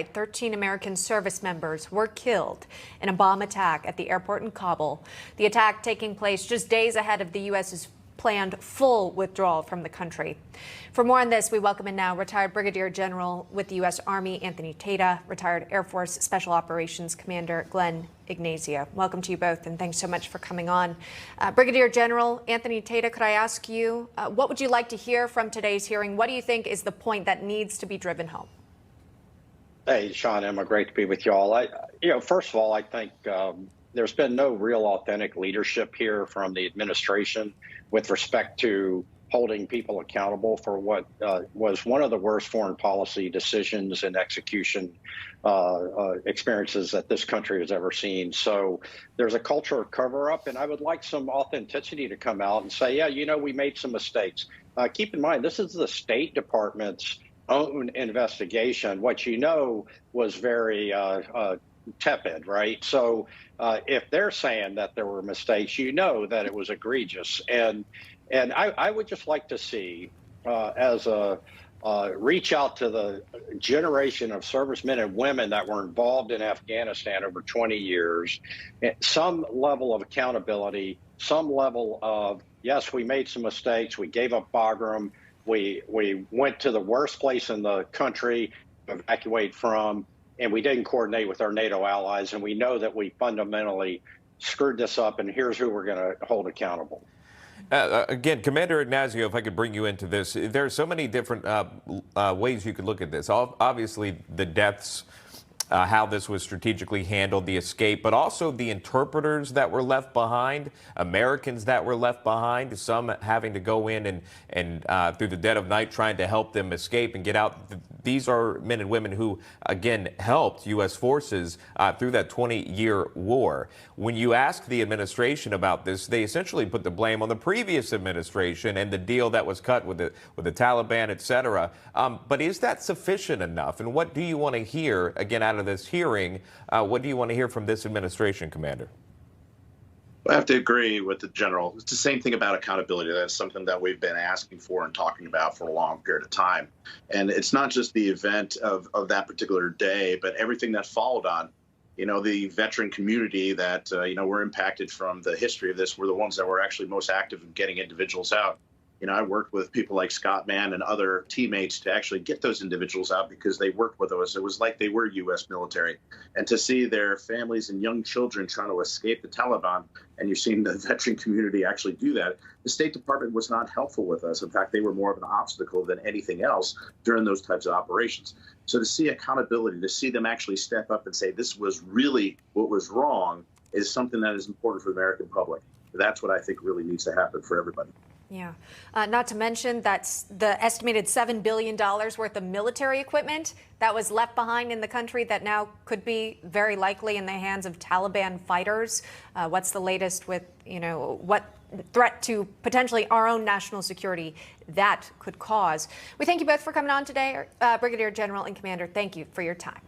13 American service members were killed in a bomb attack at the airport in Kabul. The attack taking place just days ahead of the U.S.'s planned full withdrawal from the country. For more on this, we welcome in now retired Brigadier General with the U.S. Army Anthony Tata, retired Air Force Special Operations Commander Glenn Ignazio. Welcome to you both, and thanks so much for coming on. Brigadier General Anthony Tata, could I ask you, what would you like to hear from today's hearing? What do you think is the point that needs to be driven home? Hey, Sean, Emma, great to be with you all. First of all, I think there's been no real authentic leadership here from the administration with respect to holding people accountable for what was one of the worst foreign policy decisions and execution experiences that this country has ever seen. So there's a culture of cover-up, and I would like some authenticity to come out and say, yeah, we made some mistakes. Keep in mind, this is the State Department's own investigation. What was very tepid, right? So if they're saying that there were mistakes, that it was egregious. And I would just like to see as a reach out to the generation of servicemen and women that were involved in Afghanistan over 20 years, some level of accountability, some level of, yes, we made some mistakes, we gave up Bagram, we went to the worst place in the country to evacuate from, and we didn't coordinate with our NATO allies, and we know that we fundamentally screwed this up, and here's who we're going to hold accountable. Again, Commander Ignazio, if I could bring you into this, there are so many different ways you could look at this. Obviously, the deaths, how this was strategically handled, the escape, but also the interpreters that were left behind, Americans that were left behind, some having to go in and through the dead of night trying to help them escape and get out. These are men and women who, again, helped U.S. forces through that 20-year war. When you ask the administration about this, they essentially put the blame on the previous administration and the deal that was cut with the Taliban, et cetera. But is that sufficient enough? And what do you want to hear, again, out of this hearing? What do you want to hear from this administration, Commander? I have to agree with the general. It's the same thing about accountability. That's something that we've been asking for and talking about for a long period of time. And it's not just the event of that particular day, but everything that followed on. The veteran community that, were impacted from the history of this were the ones that were actually most active in getting individuals out. I worked with people like Scott Mann and other teammates to actually get those individuals out because they worked with us. It was like they were U.S. military. And to see their families and young children trying to escape the Taliban, and you're seeing the veteran community actually do that, the State Department was not helpful with us. In fact, they were more of an obstacle than anything else during those types of operations. So to see accountability, to see them actually step up and say this was really what was wrong is something that is important for the American public. That's what I think really needs to happen for everybody. Yeah. Not to mention that's the estimated $7 billion worth of military equipment that was left behind in the country that now could be very likely in the hands of Taliban fighters. What's the latest with, what threat to potentially our own national security that could cause? We thank you both for coming on today. Brigadier General and Commander, thank you for your time.